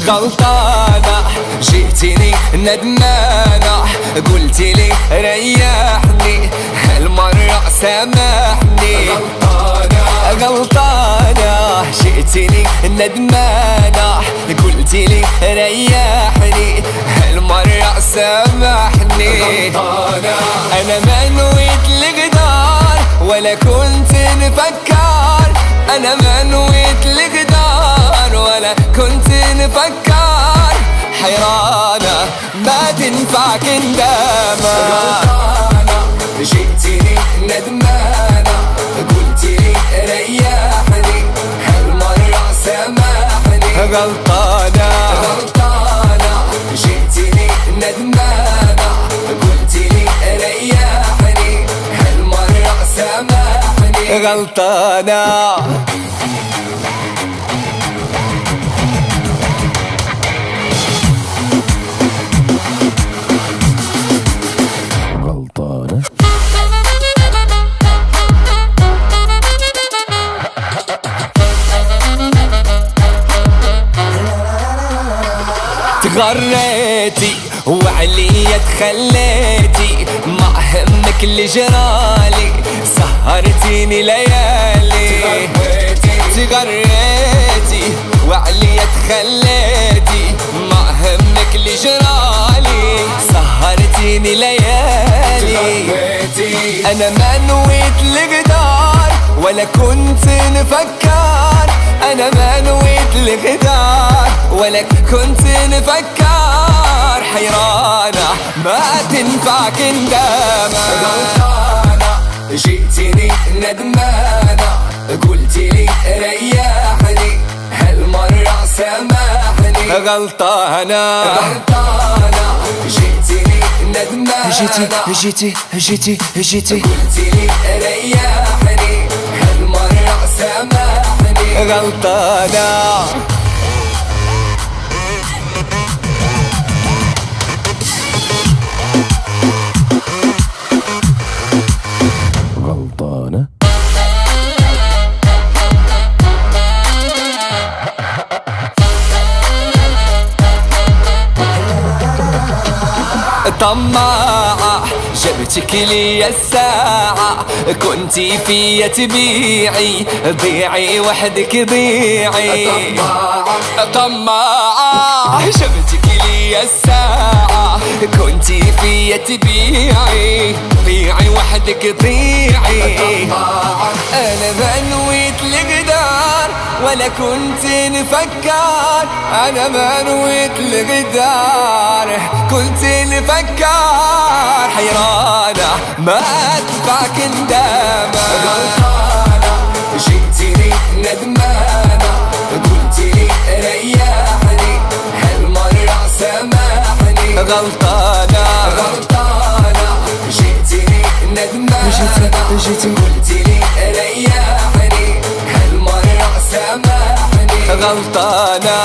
غلطانة جيتيني ندمانة قلتيلي ريحني هالمرة سامحني. غلطانة جيتيني ندمانة قلتيلي ريحني هالمرة سامحني. أنا ما نويت الغدار ولا كنت نفكر، أنا ما نويت الغدار ولا كنت نفكر، حيرانة ما تنفع كندامة. غلطانة جيتيني ندمانة قلتيلي ريحني هالمرة سامحني. غلطانة جيتيني ندمانة قلتيلي ريحني هالمرة سامحني. غلطانة. تغريتي وعليا تخليتي ما همك اللي جرالي سهرتيني ليالي. تغريتي وعليا تخليتي ما همك اللي جرالي سهرتيني ليالي. أنا ما نويت الغدار ولا كنت نفكر، أنا ما نويت الغدار ولا كنت نفكر، حيرانة ما تنفع كندامة. غلطانة جيتيني ندمانة قلتيلي ريحني هالمرة سامحني. غلطانة جيتيني ندمانة جيتي قلتيلي ريحني هالمرة سامحني. غلطانة. طماعة جبتك لي الساعة كنتي فيا تبيعي، ضيعي وحدك ضيعي. طماعة جبتك لي الساعة كنتي فيا تبيعي، ضيعي وحدك ضيعي. أنا ما نويت الغدار ولا كنت نفكر، أنا ما نويت الغدار كنت نفكر، حيرانة ما تنفع كندامة. غلطانة جيتيني ندمانة قلتيلي ريحني هالمرة سامحني. غلطانة جيتيني ندمانة قلتيلي ريحني هالمرة سامحني. غلطانة.